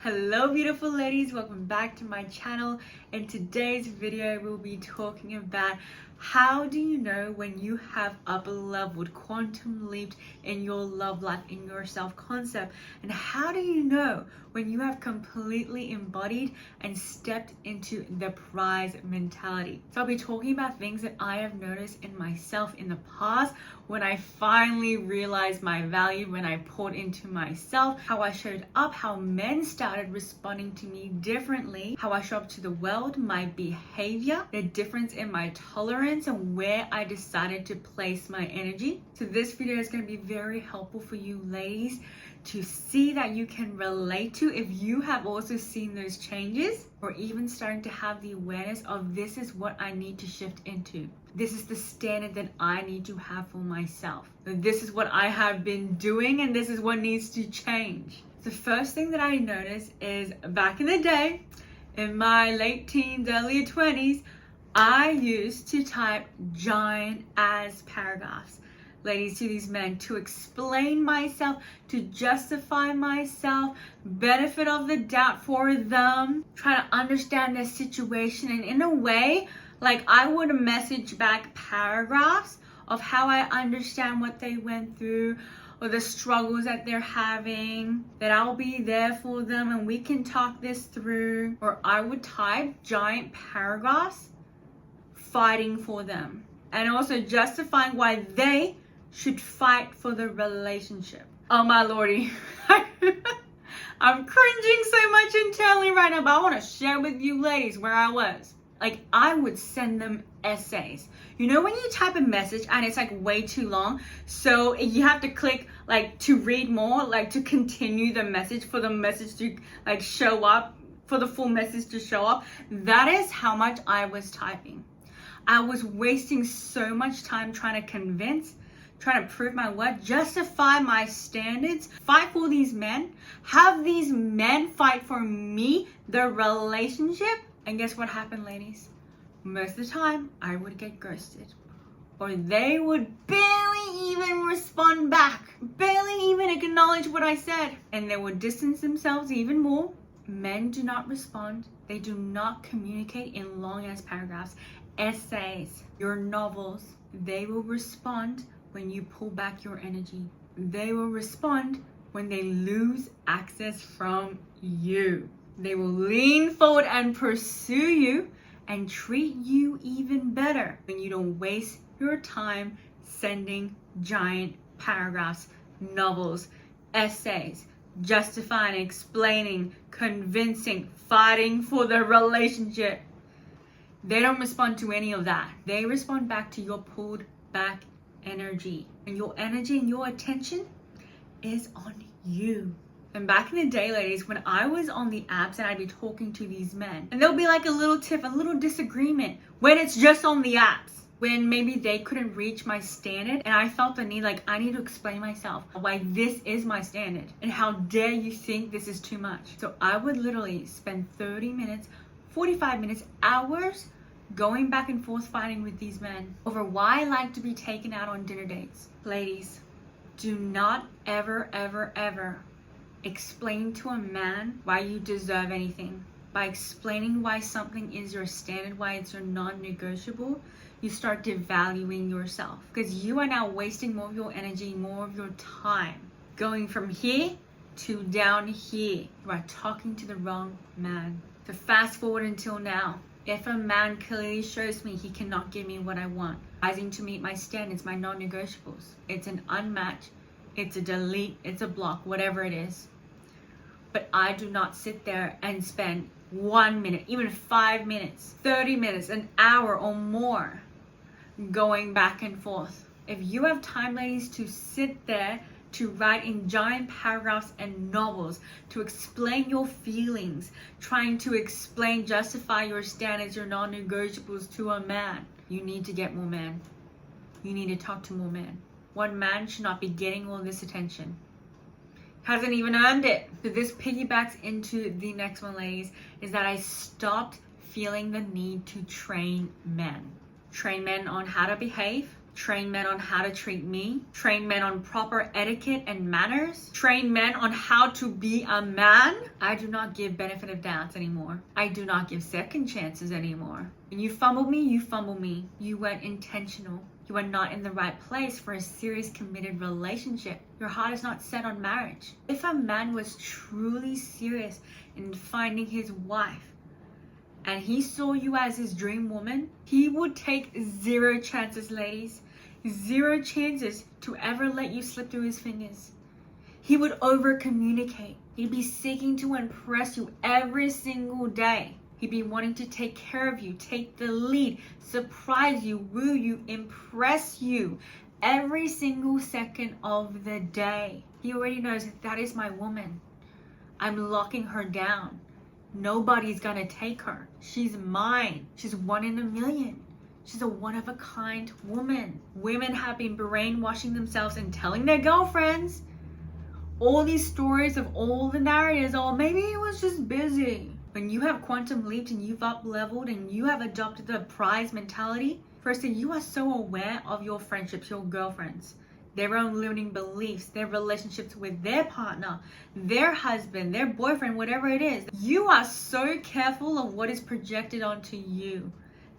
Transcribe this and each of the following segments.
Hello beautiful ladies, welcome back to my channel. In today's video we'll be talking about how do you know when you have up-leveled, quantum leaped in your love life, in your self-concept, and how do you know when you have completely embodied and stepped into the prize mentality. So I'll be talking about things that I have noticed in myself in the past when I finally realized my value, when I poured into myself, how I showed up, how men started responding to me differently, how I show up to the world, my behavior, the difference in my tolerance, and where I decided to place my energy. So this video is going to be very helpful for you ladies to see that you can relate to if you have also seen those changes, or even starting to have the awareness of this is what I need to shift into. This is the standard that I need to have for myself. This is what I have been doing and this is what needs to change. The first thing that I noticed is back in the day, in my late teens, early 20s, I used to type giant ass paragraphs, ladies, to these men, to explain myself, to justify myself, benefit of the doubt for them, try to understand their situation. And in a way, like, I would message back paragraphs of how I understand what they went through or the struggles that they're having, that I'll be there for them and we can talk this through. Or I would type giant paragraphs fighting for them and also justifying why they should fight for the relationship. Oh my lordy. I'm cringing so much internally right now, but I want to share with you ladies where I was. Like, I would send them essays. You know when you type a message and it's like way too long, so you have to click like to read more, like to continue the message, for the message to like show up, for the full message to show up. That is how much I was typing. I was wasting so much time trying to convince, trying to prove my worth, justify my standards, fight for these men, have these men fight for me, the relationship. And guess what happened, ladies? Most of the time, I would get ghosted. Or they would barely even respond back, barely even acknowledge what I said. And they would distance themselves even more. Men do not respond. They do not communicate in long-ass paragraphs. Essays, your novels, they will respond when you pull back your energy. They will respond when they lose access from you. They will lean forward and pursue you and treat you even better when you don't waste your time sending giant paragraphs, novels, essays, justifying, explaining, convincing, fighting for the relationship. They don't respond to any of that. They respond back to your pulled back energy. And your energy and your attention is on you. And back in the day, ladies, when I was on the apps and I'd be talking to these men, and there'll be like a little tiff, a little disagreement when it's just on the apps, when maybe they couldn't reach my standard and I felt the need, like, I need to explain myself why this is my standard and how dare you think this is too much. So I would literally spend 30 minutes, 45 minutes, hours going back and forth fighting with these men over why I like to be taken out on dinner dates. Ladies, do not ever, ever, ever explain to a man why you deserve anything. By explaining why something is your standard, why it's your non-negotiable, you start devaluing yourself, because you are now wasting more of your energy, more of your time, going from here to down here. You are talking to the wrong man. So fast forward until now. If a man clearly shows me he cannot give me what I want, rising to meet my standards, my non-negotiables, it's an unmatch, it's a delete, it's a block, whatever it is. But I do not sit there and spend 1 minute, even 5 minutes, 30 minutes, an hour or more going back and forth. If you have time, ladies, to sit there to write in giant paragraphs and novels, to explain your feelings, trying to explain, justify your standards, your non-negotiables to a man, you need to get more men. You need to talk to more men. One man should not be getting all this attention. Hasn't even earned it. So this piggybacks into the next one, ladies, is that I stopped feeling the need to train men. Train men on how to behave, Train men on how to treat me. Train men on proper etiquette and manners. Train men on how to be a man. I do not give benefit of doubts anymore. I do not give second chances anymore. When you fumble me, you fumble me. You weren't intentional. You are not in the right place for a serious committed relationship. Your heart is not set on marriage. If a man was truly serious in finding his wife, and he saw you as his dream woman, he would take zero chances, ladies. Zero chances to ever let you slip through his fingers. He would over communicate. He'd be seeking to impress you every single day. He'd be wanting to take care of you, take the lead, surprise you, woo you, impress you every single second of the day. He already knows that is my woman. I'm locking her down. Nobody's gonna take her. She's mine. She's one in a million. She's a one-of-a-kind woman. Women have been brainwashing themselves and telling their girlfriends all these stories of all the narratives. Oh, maybe he was just busy. When you have quantum leaped and you've up-leveled and you have adopted the prize mentality, firstly, you are so aware of your friendships, your girlfriends, their own limiting beliefs, their relationships with their partner, their husband, their boyfriend, whatever it is. You are so careful of what is projected onto you.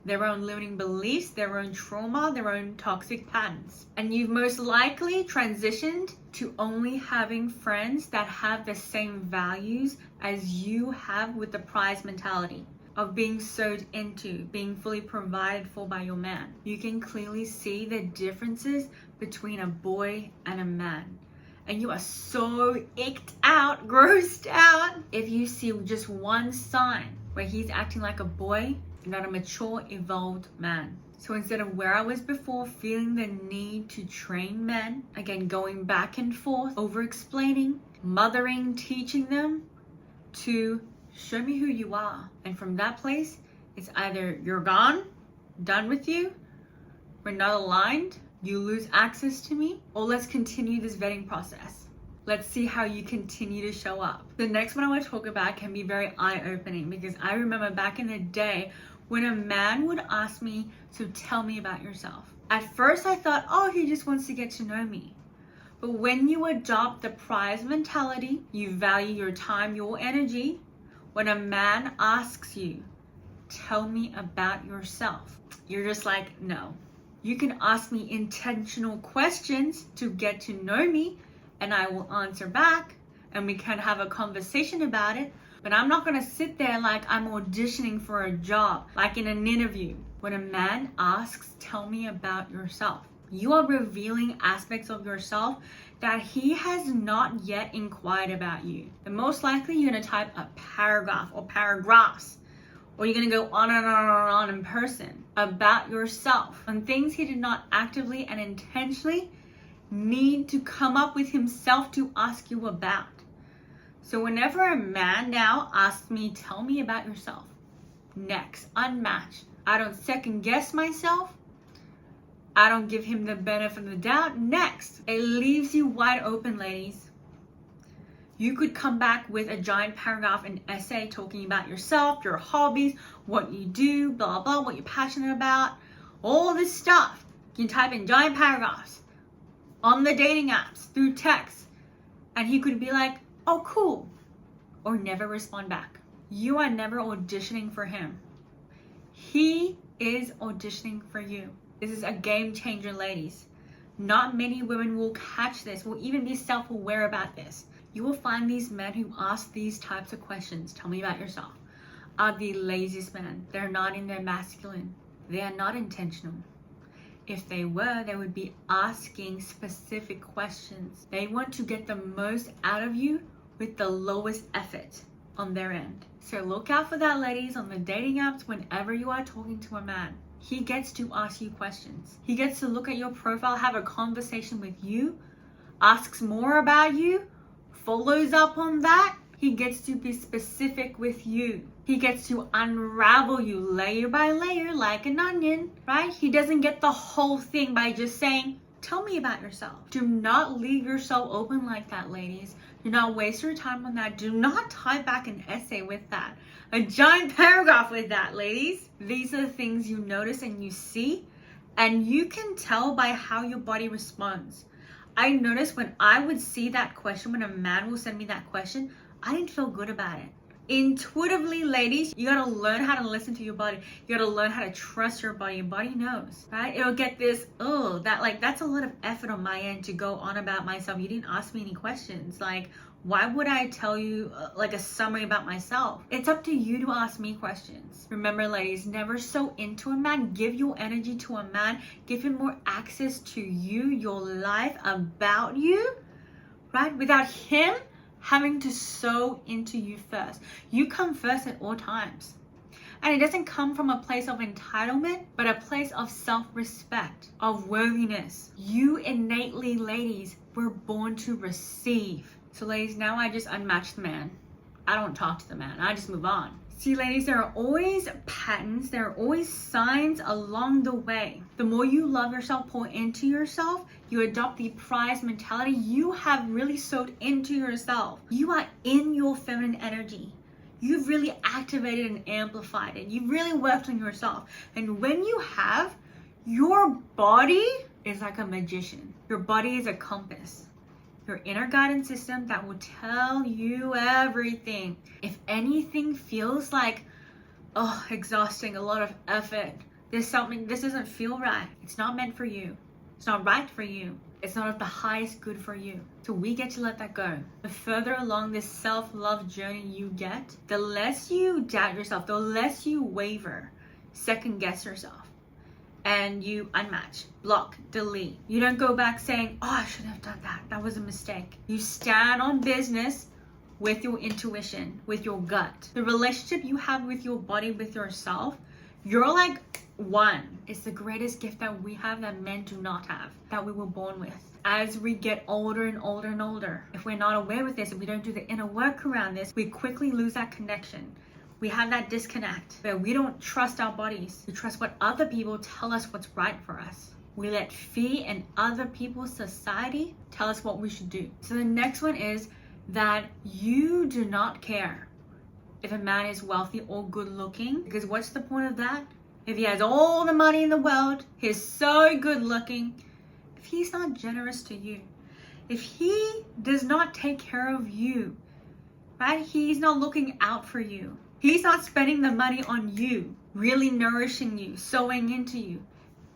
Their own limiting beliefs, their own trauma, their own toxic patterns. And you've most likely transitioned to only having friends that have the same values as you have with the prize mentality of being sewed into, being fully provided for by your man. You can clearly see the differences between a boy and a man. And you are so icked out, grossed out, if you see just one sign where he's acting like a boy, not a mature, evolved man. So instead of where I was before, feeling the need to train men, again, going back and forth, over explaining, mothering, teaching them, to show me who you are. And from that place, it's either you're gone, done with you, we're not aligned, you lose access to me, or let's continue this vetting process. Let's see how you continue to show up. The next one I want to talk about can be very eye-opening, because I remember back in the day when a man would ask me to tell me about yourself. At first I thought, oh, he just wants to get to know me. But when you adopt the prize mentality, you value your time, your energy. When a man asks you, tell me about yourself, you're just like, no. You can ask me intentional questions to get to know me, and I will answer back, and we can have a conversation about it. But I'm not gonna sit there like I'm auditioning for a job, like in an interview. When a man asks, tell me about yourself, you are revealing aspects of yourself that he has not yet inquired about you. And most likely you're gonna type a paragraph or paragraphs, or you're gonna go on and on and on in person about yourself on things he did not actively and intentionally need to come up with himself to ask you about. So whenever a man now asks me, tell me about yourself, next, unmatched. I don't second guess myself. I don't give him the benefit of the doubt. Next. It leaves you wide open, ladies. You could come back with a giant paragraph, an essay talking about yourself, your hobbies, what you do, blah, blah, what you're passionate about, all this stuff. You can type in giant paragraphs on the dating apps, through text, and he could be like, oh, cool, or never respond back. You are never auditioning for him. He is auditioning for you. This is a game changer, ladies. Not many women will catch this, will even be self-aware about this. You will find these men who ask these types of questions, tell me about yourself, are the laziest men. They're not in their masculine. They are not intentional. If they were, they would be asking specific questions. They want to get the most out of you with the lowest effort on their end. So look out for that, ladies, on the dating apps whenever you are talking to a man. He gets to ask you questions. He gets to look at your profile, have a conversation with you, asks more about you, follows up on that. He gets to be specific with you. He gets to unravel you layer by layer like an onion, right? He doesn't get the whole thing by just saying, tell me about yourself. Do not leave yourself open like that, ladies. Do not waste your time on that. Do not type back an essay with that. A giant paragraph with that, ladies. These are the things you notice and you see And you can tell by how your body responds. I noticed when I would see that question, when a man will send me that question, I didn't feel good about it. Intuitively, ladies, you gotta learn how to listen to your body. You gotta learn how to trust your body. Your body knows, right? It'll get this, oh, that's a lot of effort on my end to go on about myself. You didn't ask me any questions. Like, why would I tell you like a summary about myself? It's up to you to ask me questions. Remember, ladies, never so into a man. Give your energy to a man. Give him more access to you, your life, about you, right? Without him having to sow into you first. You come first at all times. And it doesn't come from a place of entitlement, but a place of self-respect, of worthiness. You innately, ladies, were born to receive. So ladies, now I just unmatch the man. I don't talk to the man. I just move on. See, ladies, there are always patterns. There are always signs along the way. The more you love yourself, pour into yourself, you adopt the prize mentality. You have really sowed into yourself. You are in your feminine energy. You've really activated and amplified it. You've really worked on yourself. And when you have, your body is like a magician. Your body is a compass. Your inner guidance system that will tell you everything. If anything feels like, oh, exhausting, a lot of effort, this doesn't feel right. It's not meant for you. It's not right for you. It's not of the highest good for you. So we get to let that go. The further along this self-love journey you get, the less you doubt yourself, the less you waver, second guess yourself. And you unmatch, block, delete. You don't go back saying, oh, I shouldn't have done that. That was a mistake. You stand on business with your intuition, with your gut. The relationship you have with your body, with yourself, you're like one. It's the greatest gift that we have that men do not have, that we were born with. As we get older and older and older, if we're not aware with this, if we don't do the inner work around this, we quickly lose that connection. We have that disconnect where we don't trust our bodies. We trust what other people tell us what's right for us. We let fear and other people's society tell us what we should do. So the next one is that you do not care if a man is wealthy or good looking, because what's the point of that? If he has all the money in the world, he's so good looking, if he's not generous to you, if he does not take care of you, right? He's not looking out for you. He's not spending the money on you, really nourishing you, sowing into you.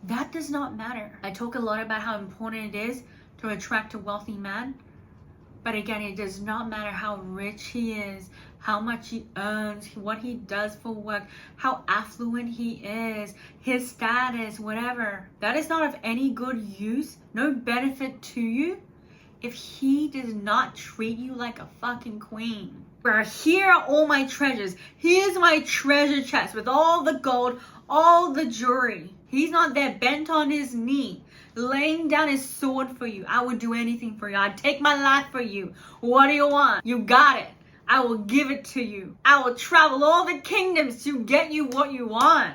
That does not matter. I talk a lot about how important it is to attract a wealthy man. But again, it does not matter how rich he is, how much he earns, what he does for work, how affluent he is, his status, whatever. That is not of any good use, no benefit to you, if he does not treat you like a fucking queen. Where here are all my treasures. Here's my treasure chest with all the gold, all the jewelry. He's not there bent on his knee, laying down his sword for you. I would do anything for you. I'd take my life for you. What do you want? You got it. I will give it to you. I will travel all the kingdoms to get you what you want.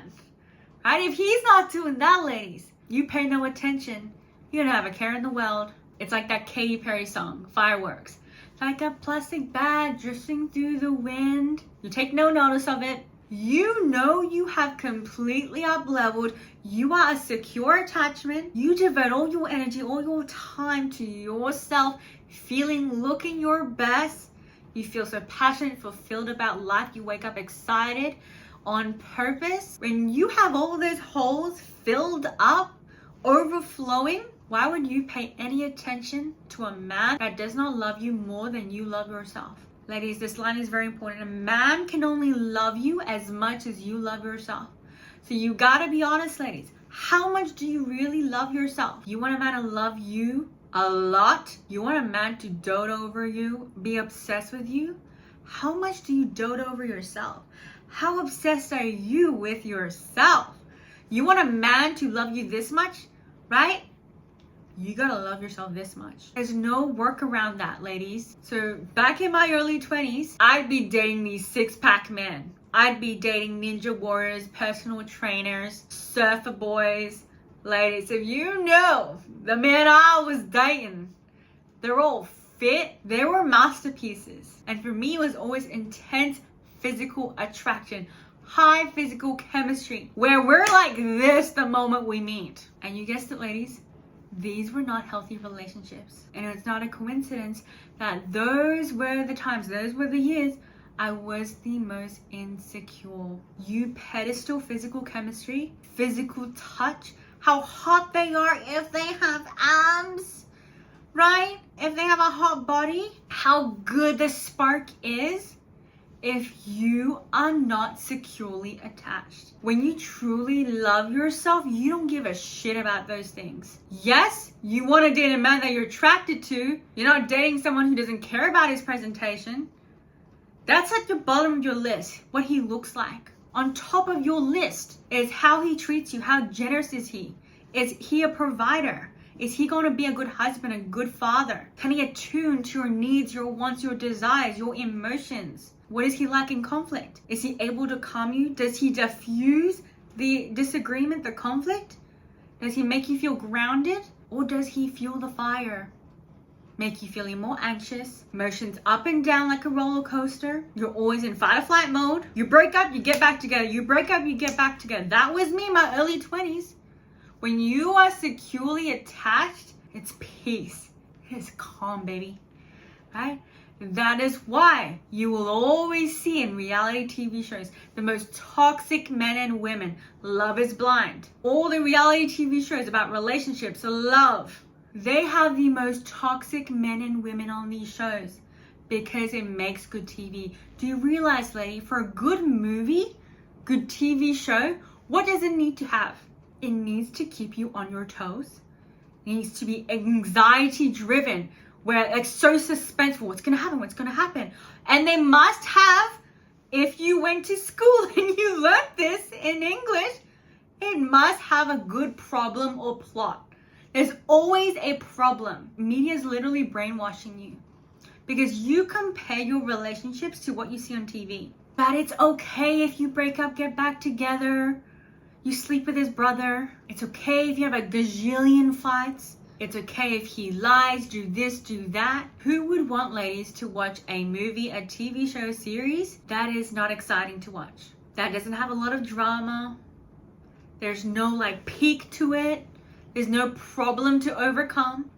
Right? If he's not doing that, ladies, you pay no attention. You don't have a care in the world. It's like that Katy Perry song, Fireworks. Like a plastic bag drifting through the wind. You take no notice of it. You know you have completely up-leveled. You are a secure attachment. You devote all your energy, all your time to yourself, feeling, looking your best. You feel so passionate, fulfilled about life. You wake up excited, on purpose. When you have all those holes filled up, overflowing, why would you pay any attention to a man that does not love you more than you love yourself? Ladies, this line is very important. A man can only love you as much as you love yourself. So you gotta be honest, ladies. How much do you really love yourself? You want a man to love you a lot? You want a man to dote over you, be obsessed with you? How much do you dote over yourself? How obsessed are you with yourself? You want a man to love you this much, right? You gotta love yourself this much. There's no work around that, ladies. So back in my early 20s, I'd be dating these six-pack men. I'd be dating ninja warriors, personal trainers, surfer boys. Ladies, if you know the men I was dating, they're all fit. They were masterpieces. And for me, it was always intense physical attraction, high physical chemistry, where we're like this the moment we meet. And you guessed it, ladies, these were not healthy relationships. And it's not a coincidence that those were the times, those were the years I was the most insecure. You pedestal physical chemistry, physical touch, how hot they are if they have abs, right? If they have a hot body, how good the spark is if you are not securely attached. When you truly love yourself, you don't give a shit about those things. Yes, you want to date a man that you're attracted to. You're not dating someone who doesn't care about his presentation. That's at the bottom of your list, what he looks like. On top of your list is how he treats you. How generous is he? Is he a provider? Is he going to be a good husband, a good father? Can he attune to your needs, your wants, your desires, your emotions? What is he like in conflict? Is he able to calm you? Does he diffuse the disagreement, the conflict? Does he make you feel grounded? Or does he fuel the fire? Make you feeling more anxious, emotions up and down like a roller coaster. You're always in fight or flight mode. You break up, you get back together. You break up, you get back together. That was me in my early 20s. When you are securely attached, it's peace. It's calm, baby. Right? That is why you will always see in reality TV shows the most toxic men and women. Love is Blind. All the reality TV shows about relationships, love. They have the most toxic men and women on these shows because it makes good TV. Do you realize, lady, for a good movie, good TV show, what does it need to have? It needs to keep you on your toes. It needs to be anxiety driven, where it's so suspenseful. What's going to happen? What's going to happen? And they must have, if you went to school and you learned this in English, it must have a good problem or plot. There's always a problem. Media is literally brainwashing you because you compare your relationships to what you see on TV. But it's okay if you break up, get back together, you sleep with his brother. It's okay if you have a gazillion fights. It's okay if he lies, do this, do that. Who would want, ladies, to watch a movie, a TV show, series that is not exciting to watch? That doesn't have a lot of drama. There's no like peak to it. There's no problem to overcome.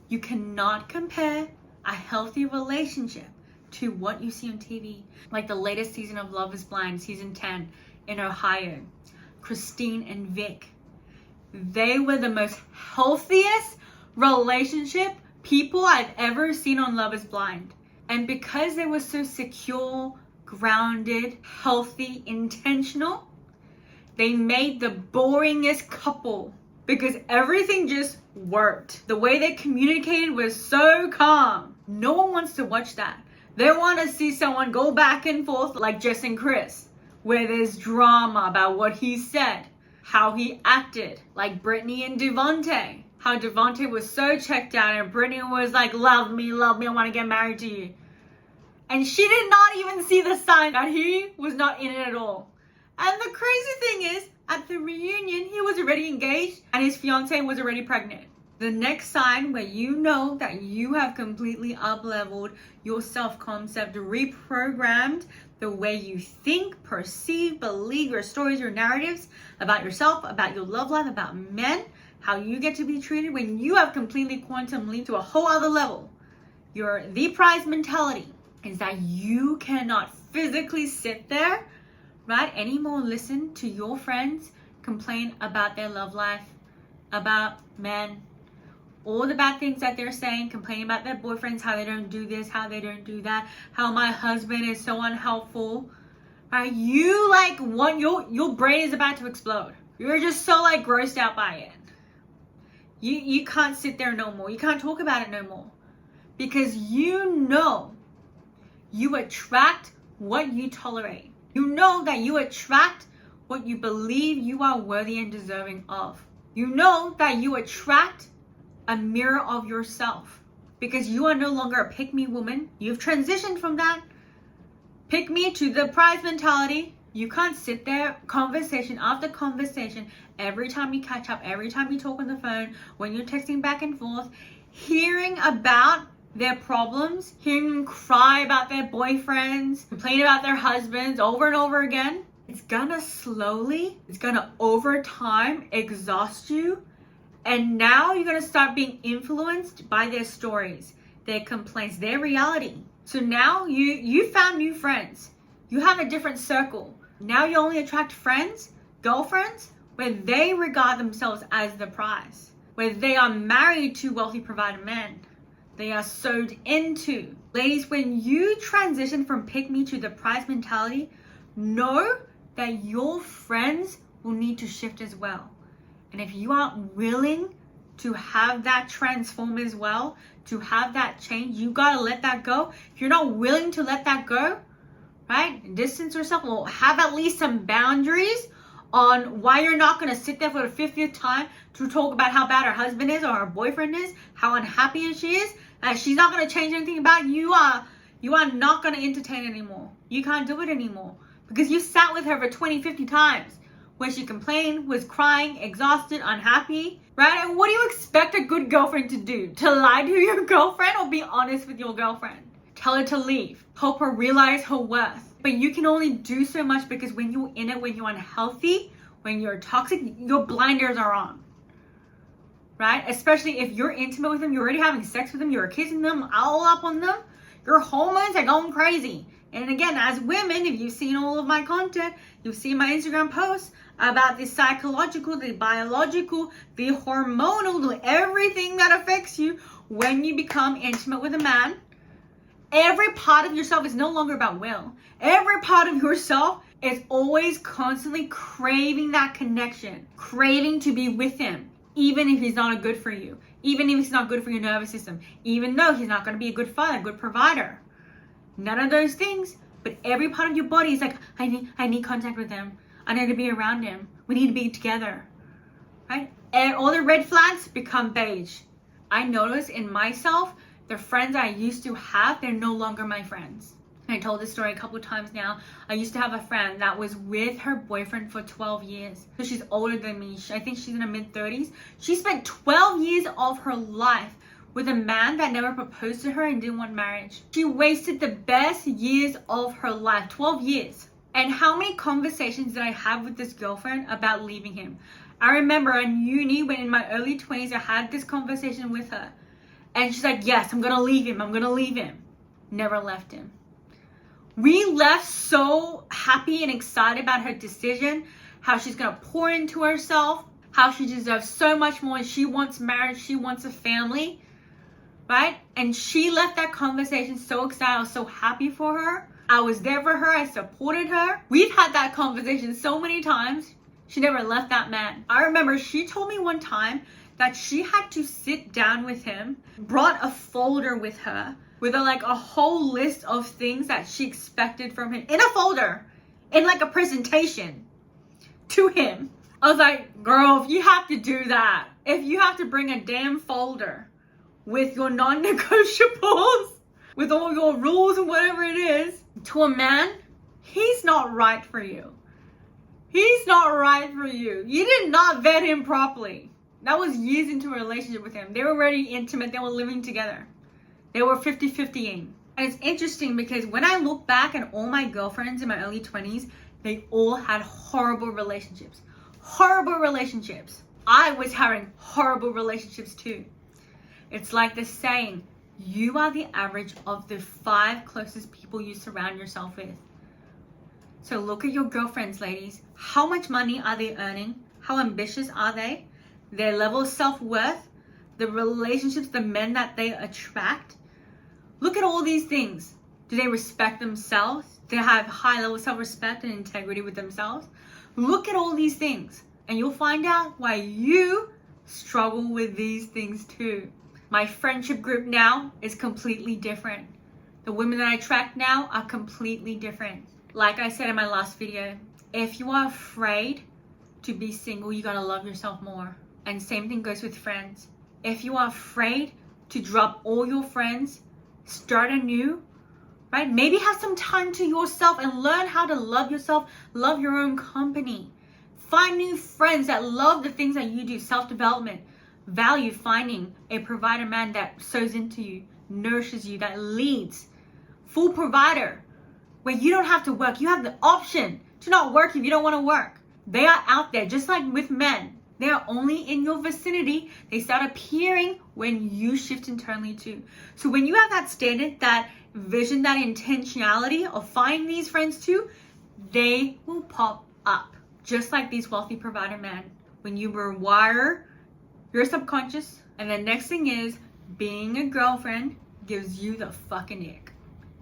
You cannot compare a healthy relationship to what you see on TV. Like the latest season of Love is Blind, season 10 in Ohio. Christine and Vic. They were the most healthiest relationship people I've ever seen on Love is Blind. And because they were so secure, grounded, healthy, intentional, they made the boringest couple because everything just worked. The way they communicated was so calm. No one wants to watch that. They want to see someone go back and forth like Jess and Chris, where there's drama about what he said, how he acted, like Brittany and Devontae. How Devontae was so checked out and Brittany was like, love me, I want to get married to you. And she did not even see the sign that he was not in it at all. And the crazy thing is, at the reunion, he was already engaged and his fiancée was already pregnant. The next sign where you know that you have completely up-leveled your self-concept, reprogrammed the way you think, perceive, believe your stories, your narratives about yourself, about your love life, about men, how you get to be treated when you have completely quantum leaped to a whole other level. Your the prize mentality is that you cannot physically sit there, right, anymore, listen to your friends complain about their love life, about men, all the bad things that they're saying, complaining about their boyfriends, how they don't do this, how they don't do that, how my husband is so unhelpful. Right? You like want your brain is about to explode. You're just so like grossed out by it. You can't sit there no more. You can't talk about it no more. Because you know you attract what you tolerate. You know that you attract what you believe you are worthy and deserving of. You know that you attract a mirror of yourself because you are no longer a pick-me woman. You've transitioned from that pick-me to the prize mentality. You can't sit there conversation after conversation, every time you catch up, every time you talk on the phone, when you're texting back and forth, hearing about their problems, hearing them cry about their boyfriends, complain about their husbands over and over again. gonna slowly, it's gonna over time exhaust you. And now you're gonna start being influenced by their stories, their complaints, their reality. So now you found new friends. You have a different circle. Now you only attract friends, girlfriends, where they regard themselves as the prize, where they are married to wealthy provider men. They are sewed into. Ladies, when you transition from pick me to the prize mentality, know that your friends will need to shift as well. And if you aren't willing to have that transform as well, to have that change, you gotta let that go. If you're not willing to let that go, right? Distance yourself, or have at least some boundaries on why you're not gonna sit there for the 50th time to talk about how bad her husband is or her boyfriend is, how unhappy she is, that she's not gonna change anything about you. You are not gonna entertain anymore. You can't do it anymore because you sat with her for 20, 50 times when she complained, was crying, exhausted, unhappy, right? And what do you expect a good girlfriend to do? To lie to your girlfriend or be honest with your girlfriend? Tell her to leave. Help her realize her worth. But you can only do so much because when you're in it, when you're unhealthy, when you're toxic, your blinders are on, right? Especially if you're intimate with them, you're already having sex with them, you're kissing them, all up on them, your hormones are going crazy. And again, as women, if you've seen all of my content, you've seen my Instagram posts about the psychological, the biological, the hormonal, everything that affects you when you become intimate with a man. Every part of yourself is no longer about will. Every part of yourself is always constantly craving that connection, craving to be with him, even if he's not good for you, even if he's not good for your nervous system, even though he's not going to be a good father, a good provider. None of those things, but every part of your body is like, I need contact with him. I need to be around him. We need to be together, right? And all the red flags become beige. I notice in myself, the friends I used to have, they're no longer my friends. I told this story a couple of times now. I used to have a friend that was with her boyfriend for 12 years. So she's older than me. I think she's in her mid-30s. She spent 12 years of her life with a man that never proposed to her and didn't want marriage. She wasted the best years of her life, 12 years. And how many conversations did I have with this girlfriend about leaving him? I remember in uni, when in my early 20s, I had this conversation with her. And she's like, yes, I'm gonna leave him. I'm gonna leave him. Never left him. We left so happy and excited about her decision, how she's gonna pour into herself, how she deserves so much more. She wants marriage, she wants a family, right? And she left that conversation so excited. I was so happy for her. I was there for her. I supported her. We've had that conversation so many times. She never left that man. I remember she told me one time that she had to sit down with him, brought a folder with her with a whole list of things that she expected from him in a folder, in like a presentation to him. I was like, girl, if you have to do that, if you have to bring a damn folder with your non-negotiables, with all your rules and whatever it is, to a man, he's not right for you. He's not right for you. You did not vet him properly. That was years into a relationship with him. They were already intimate. They were living together. They were 50-50ing. And it's interesting because when I look back at all my girlfriends in my early 20s, they all had horrible relationships. Horrible relationships. I was having horrible relationships too. It's like the saying, you are the average of the 5 closest people you surround yourself with. So look at your girlfriends, ladies. How much money are they earning? How ambitious are they? Their level of self-worth, the relationships, the men that they attract. Look at all these things. Do they respect themselves? Do they have high level of self-respect and integrity with themselves? Look at all these things and you'll find out why you struggle with these things too. My friendship group now is completely different. The women that I attract now are completely different. Like I said in my last video, if you are afraid to be single, you gotta love yourself more. And same thing goes with friends. If you are afraid to drop all your friends, start anew, right? Maybe have some time to yourself and learn how to love yourself, love your own company. Find new friends that love the things that you do, self-development, value finding a provider man that sows into you, nourishes you, that leads. Full provider, where you don't have to work. You have the option to not work if you don't want to work. They are out there, just like with men. They are only in your vicinity. They start appearing when you shift internally too. So when you have that standard, that vision, that intentionality of finding these friends too, they will pop up. Just like these wealthy provider men. When you rewire your subconscious, and the next thing is being a girlfriend gives you the fucking ick.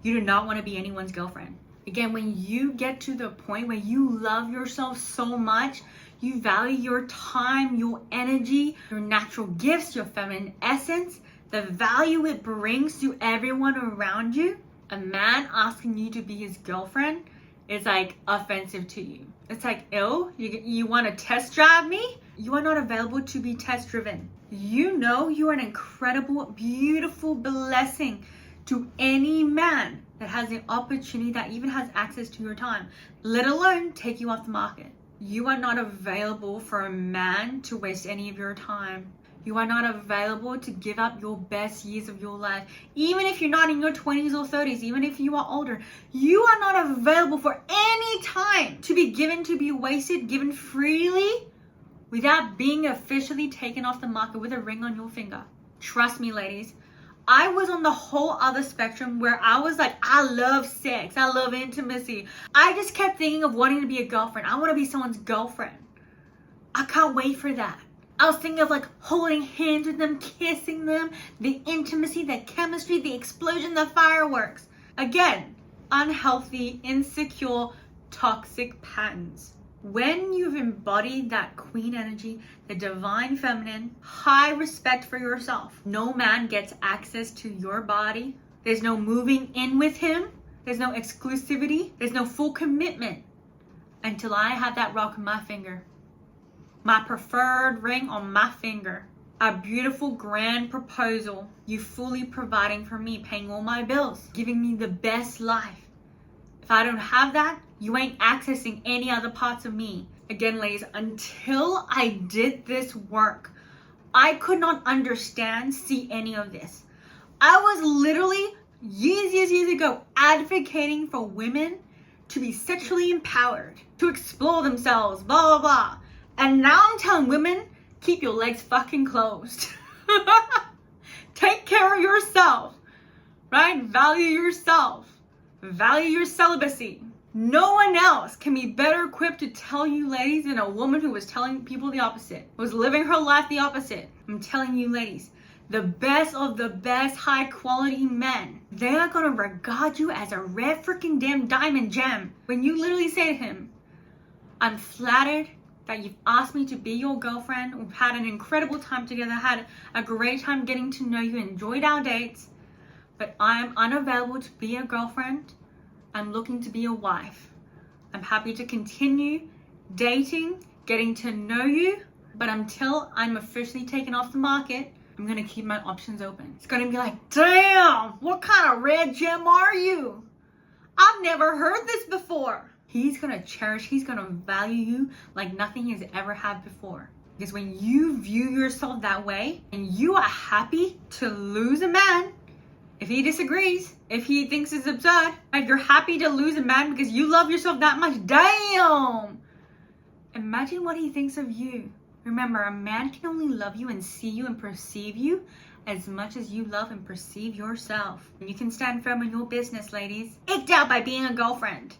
You do not want to be anyone's girlfriend. Again, when you get to the point where you love yourself so much, you value your time, your energy, your natural gifts, your feminine essence, the value it brings to everyone around you, a man asking you to be his girlfriend is like offensive to you. It's like, ew, you want to test drive me? You are not available to be test driven. You know you are an incredible, beautiful blessing to any man that has the opportunity, that even has access to your time, let alone take you off the market. You are not available for a man to waste any of your time. You are not available to give up your best years of your life. Even if you're not in your 20s or 30s, even if you are older, you are not available for any time to be given, to be wasted, given freely without being officially taken off the market with a ring on your finger. Trust me, ladies. I was on the whole other spectrum where I was like, I love sex. I love intimacy. I just kept thinking of wanting to be a girlfriend. I want to be someone's girlfriend. I can't wait for that. I was thinking of like holding hands with them, kissing them, the intimacy, the chemistry, the explosion, the fireworks. Again, unhealthy, insecure, toxic patterns. When you've embodied that queen energy, the divine feminine, high respect for yourself, no man gets access to your body. There's no moving in with him. There's no exclusivity. There's no full commitment until I have that rock on my finger. My preferred ring on my finger. A beautiful grand proposal. You fully providing for me, paying all my bills, giving me the best life. If I don't have that, you ain't accessing any other parts of me. Again, ladies, until I did this work, I could not understand, see any of this. I was literally years ago advocating for women to be sexually empowered, to explore themselves, blah, blah, blah. And now I'm telling women, keep your legs fucking closed. Take care of yourself, right? Value yourself. Value your celibacy. No one else can be better equipped to tell you, ladies, than a woman who was telling people the opposite, was living her life the opposite. I'm telling you, ladies, the best of the best high quality men, they are going to regard you as a red freaking damn diamond gem. When you literally say to him, I'm flattered that you've asked me to be your girlfriend. We've had an incredible time together, had a great time getting to know you, enjoyed our dates, but I am unavailable to be a girlfriend. I'm looking to be a wife. I'm happy to continue dating, getting to know you, but until I'm officially taken off the market, I'm gonna keep my options open. It's gonna be like, damn, what kind of red gem are you? I've never heard this before. He's gonna cherish, he's gonna value you like nothing he's ever had before. Because when you view yourself that way and you are happy to lose a man, if he disagrees, if he thinks it's absurd, if you're happy to lose a man because you love yourself that much, damn! Imagine what he thinks of you. Remember, a man can only love you and see you and perceive you as much as you love and perceive yourself. And you can stand firm in your business, ladies. Icked out by being a girlfriend.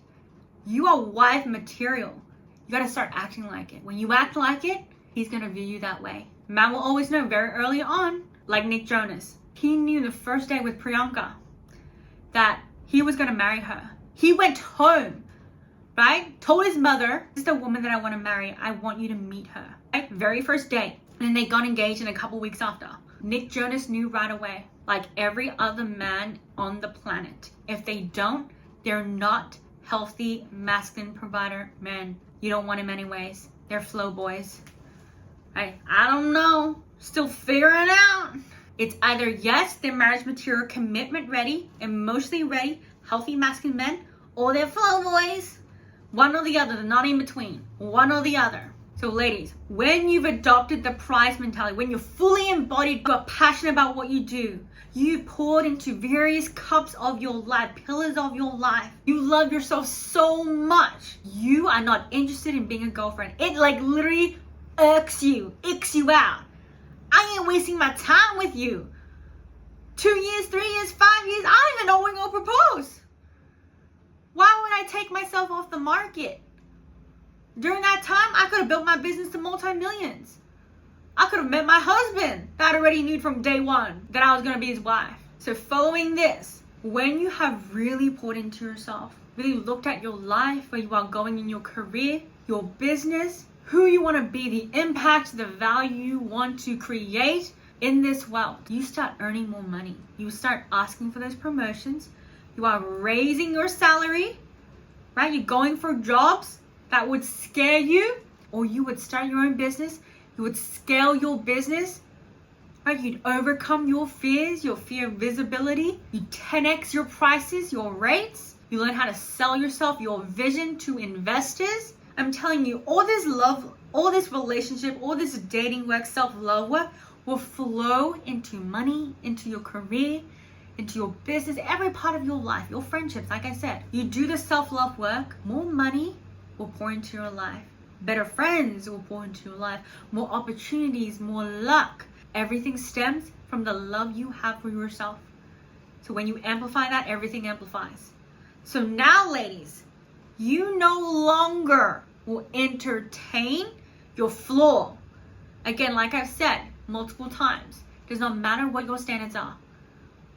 You are wife material. You gotta start acting like it. When you act like it, he's gonna view you that way. Man will always know very early on, like Nick Jonas. He knew the first day with Priyanka that he was gonna marry her. He went home, right? Told his mother, this is the woman that I wanna marry. I want you to meet her. Right? Very first date. And then they got engaged in a couple weeks after. Nick Jonas knew right away, like every other man on the planet. If they don't, they're not healthy, masculine provider men. You don't want him anyways. They're flow boys. Right? I don't know. Still figuring it out. It's either yes, they're marriage material, commitment ready, emotionally ready, healthy masculine men, or they're flow boys. One or the other. They're not in between. One or the other. So So ladies, when you've adopted the prize mentality, when you're fully embodied, you're passionate about what you do, you poured into various cups of your life, pillars of your life, you love yourself so much, you are not interested in being a girlfriend. It like licks you out. I ain't wasting my time with you. 2 years, 3 years, 5 years, I don't even know when you'll propose. Why would I take myself off the market? During that time, I could have built my business to multi-millions. I could have met my husband that I already knew from day one that I was going to be his wife. So following this, when you have really poured into yourself, really looked at your life, where you are going in your career, your business, who you want to be, the impact, the value you want to create in this world, you start earning more money. You start asking for those promotions. You are raising your salary, right? You're going for jobs that would scare you, or you would start your own business. You would scale your business, right? You'd overcome your fears, your fear of visibility. You 10x your prices, your rates. You learn how to sell yourself, your vision to investors. I'm telling you, all this love, all this relationship, all this dating work, self-love work will flow into money, into your career, into your business, every part of your life, your friendships. Like I said, you do the self-love work, more money will pour into your life. Better friends will pour into your life. More opportunities, more luck. Everything stems from the love you have for yourself. So when you amplify that, everything amplifies. So now, ladies, you no longer will entertain your flaw. Again, like I've said multiple times, it does not matter what your standards are.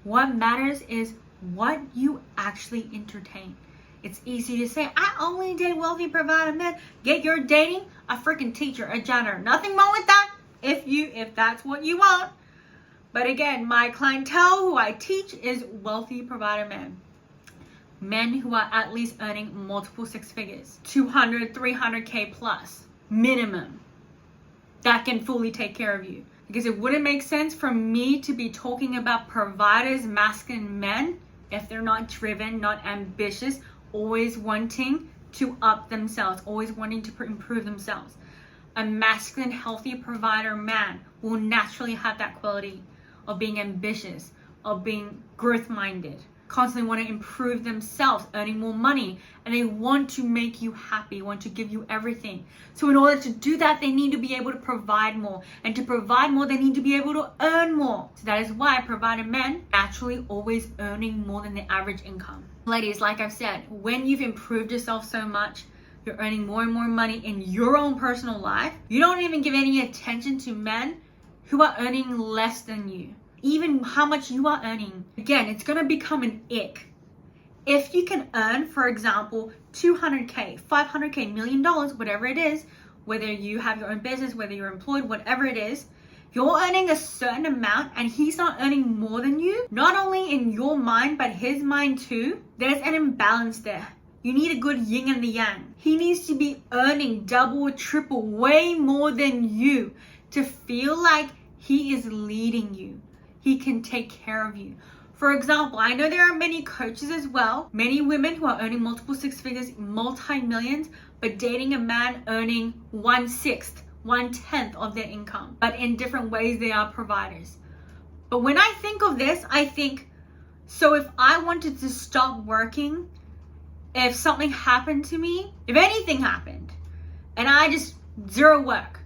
What matters is what you actually entertain. It's easy to say, I only date wealthy provider men. Get your dating a freaking teacher, a janitor. Nothing wrong with that if that's what you want. But again, my clientele who I teach is wealthy provider men. Men who are at least earning multiple six figures, 200, 300K plus minimum, that can fully take care of you. Because it wouldn't make sense for me to be talking about providers, masculine men, if they're not driven, not ambitious, always wanting to up themselves, always wanting to improve themselves. A masculine, healthy provider man will naturally have that quality of being ambitious, of being growth-minded, constantly want to improve themselves, earning more money, and they want to make you happy, want to give you everything. So in order to do that, they need to be able to provide more. And to provide more, they need to be able to earn more. So that is why provider men naturally always earning more than the average income. Ladies, like I've said, when you've improved yourself so much, you're earning more and more money in your own personal life, you don't even give any attention to men who are earning less than you. Even how much you are earning. Again, it's going to become an ick. If you can earn, for example, 200K, 500K, $1 million, whatever it is, whether you have your own business, whether you're employed, whatever it is, if you're earning a certain amount and he's not earning more than you, not only in your mind, but his mind too, there's an imbalance there. You need a good yin and the yang. He needs to be earning double or triple, way more than you to feel like he is leading you. He can take care of you. For example, I know there are many coaches as well, many women who are earning multiple six figures, multi-millions, but dating a man earning 1/6, 1/10 of their income. But in different ways, they are providers. But when I think of this, I think, so if I wanted to stop working, if something happened to me, if anything happened, and I just zero work,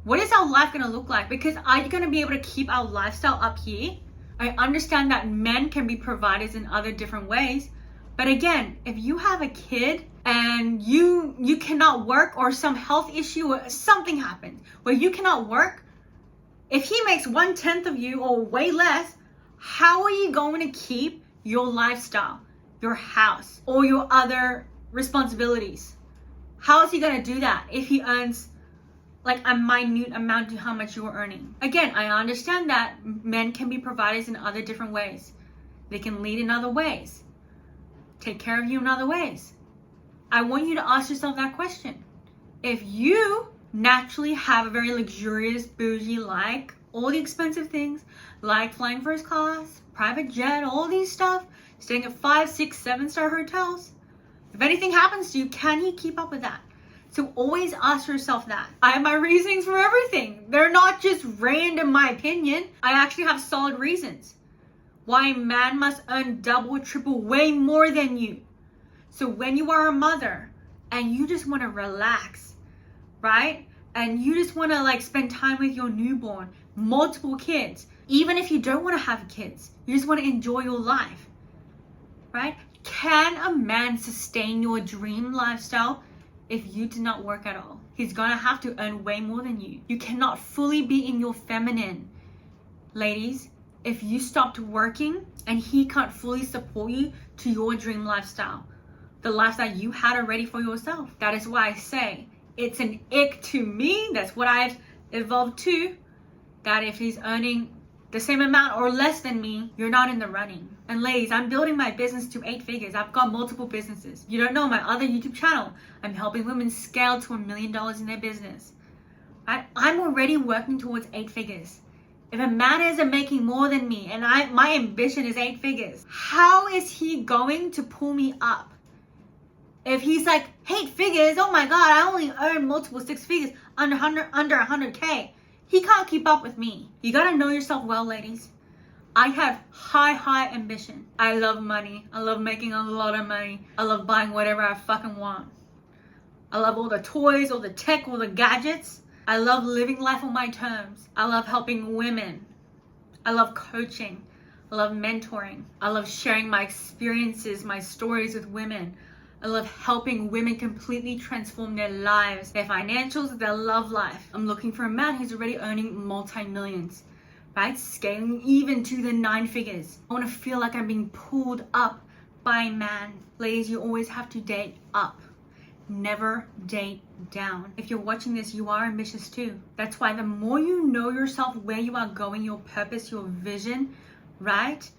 what is our life going to look like? Because are you going to be able to keep our lifestyle up here? I understand that men can be providers in other different ways. But again, if you have a kid and you cannot work, or some health issue or something happens where you cannot work, if he makes 1/10 of you or way less, how are you going to keep your lifestyle, your house, or your other responsibilities? How is he going to do that if he earns like a minute amount to how much you are earning? Again, I understand that men can be providers in other different ways. They can lead in other ways, take care of you in other ways. I want you to ask yourself that question. If you naturally have a very luxurious, bougie, like all the expensive things, like flying first class, private jet, all these stuff, staying at 5, 6, 7-star hotels, if anything happens to you, can you keep up with that? So always ask yourself that. I have my reasonings for everything. They're not just random, my opinion. I actually have solid reasons why a man must earn double, triple, way more than you. So when you are a mother and you just want to relax, right? And you just want to like spend time with your newborn, multiple kids, even if you don't want to have kids, you just want to enjoy your life, right? Can a man sustain your dream lifestyle if you do not work at all? He's gonna have to earn way more than you. You cannot fully be in your feminine, ladies, if you stopped working and he can't fully support you to your dream lifestyle, the lifestyle you had already for yourself. That is why I say it's an ick to me. That's what I've evolved to, that if he's earning the same amount or less than me, you're not in the running. And ladies, I'm building my business to 8 figures. I've got multiple businesses. You don't know my other YouTube channel. I'm helping women scale to $1 million in their business. Right? I'm already working towards 8 figures. If a man isn't making more than me and my ambition is 8 figures, how is he going to pull me up? If he's like, 8 figures, oh my God, I only earn multiple 6 figures under 100K. He can't keep up with me. You gotta know yourself well, ladies. I have high ambition. I love money. I love making a lot of money. I love buying whatever I fucking want. I love all the toys, all the tech, all the gadgets. I love living life on my terms. I love helping women. I love coaching. I love mentoring. I love sharing my experiences, my stories with women. I love helping women completely transform their lives, their financials, their love life. I'm looking for a man who's already earning multi-millions, right? Scaling even to the 9 figures. I want to feel like I'm being pulled up by a man. Ladies, you always have to date up. Never date down. If you're watching this, you are ambitious too. That's why the more you know yourself, where you are going, your purpose, your vision, right?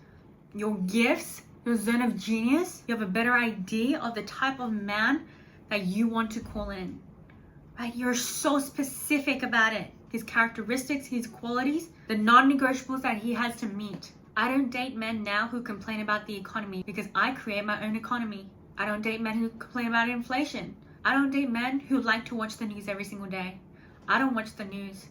Your gifts, your zone of genius, you have a better idea of the type of man that you want to call in, right? You're so specific about it. His characteristics, his qualities, the non-negotiables that he has to meet. I don't date men now who complain about the economy because I create my own economy. I don't date men who complain about inflation. I don't date men who like to watch the news every single day. I don't watch the news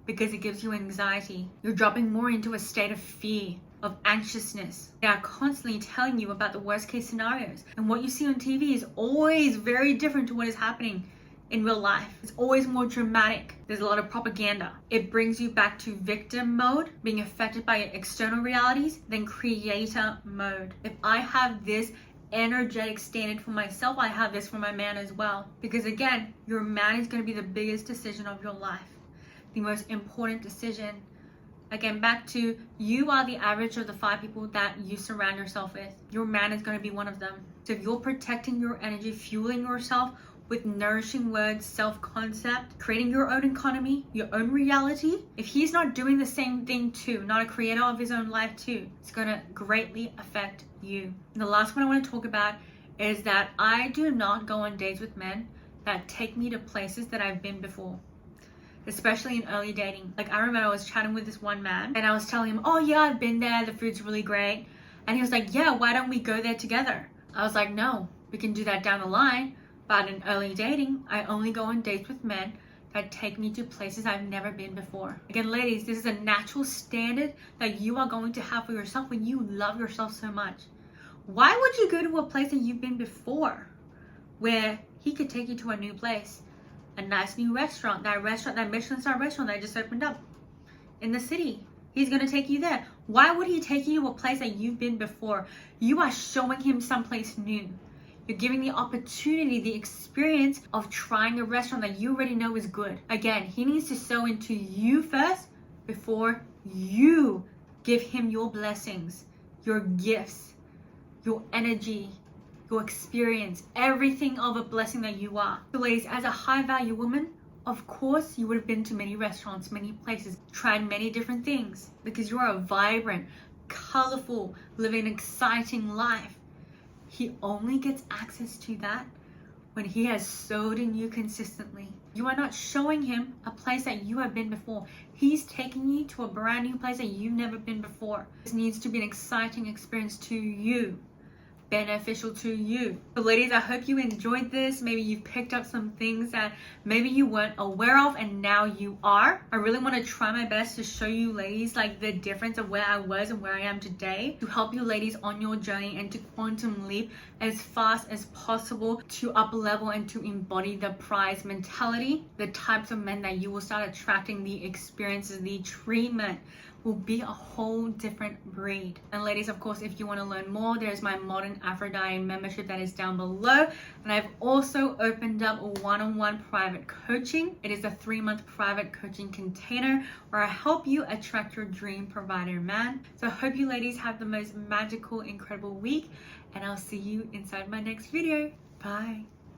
because it gives you anxiety. You're dropping more into a state of fear, of anxiousness. They are constantly telling you about the worst case scenarios. And what you see on TV is always very different to what is happening in real life. It's always more dramatic. There's a lot of propaganda. It brings you back to victim mode, being affected by external realities, then creator mode. If I have this energetic standard for myself, I have this for my man as well. Because again, your man is going to be the biggest decision of your life. The most important decision. Again, back to you are the average of the 5 people that you surround yourself with. Your man is going to be one of them. So if you're protecting your energy, fueling yourself with nourishing words, self-concept, creating your own economy, your own reality, if he's not doing the same thing too, not a creator of his own life too, it's going to greatly affect you. And the last one I want to talk about is that I do not go on dates with men that take me to places that I've been before. Especially in early dating. Like I remember I was chatting with this one man and I was telling him, oh yeah, I've been there, the food's really great. And he was like, yeah, why don't we go there together? I was like, no, we can do that down the line. But in early dating, I only go on dates with men that take me to places I've never been before. Again, ladies, this is a natural standard that you are going to have for yourself when you love yourself so much. Why would you go to a place that you've been before where he could take you to a new place? A nice new restaurant, that Michelin star restaurant that just opened up in the city. He's gonna take you there. Why would he take you to a place that you've been before? You are showing him someplace new. You're giving the opportunity, the experience of trying a restaurant that you already know is good. Again, he needs to sow into you first before you give him your blessings, your gifts, your energy, your experience, everything of a blessing that you are. So ladies, as a high value woman, of course you would have been to many restaurants, many places, tried many different things because you're a vibrant, colorful, living an exciting life. He only gets access to that when he has sowed in you consistently. You are not showing him a place that you have been before. He's taking you to a brand new place that you've never been before. This needs to be an exciting experience to you. beneficial to you. So ladies, I hope you enjoyed this. Maybe you've picked up some things that maybe you weren't aware of and now you are. I really want to try my best to show you ladies like the difference of where I was and where I am today, to help you ladies on your journey and to quantum leap as fast as possible, to up level and to embody the prize mentality. The types of men that you will start attracting, the experiences, the treatment will be a whole different breed. And ladies, of course, if you want to learn more, there's my Modern Aphrodite membership that is down below. And I've also opened up a one-on-one private coaching. It is a 3-month private coaching container where I help you attract your dream provider man. So I hope you ladies have the most magical, incredible week, and I'll see you inside my next video. Bye.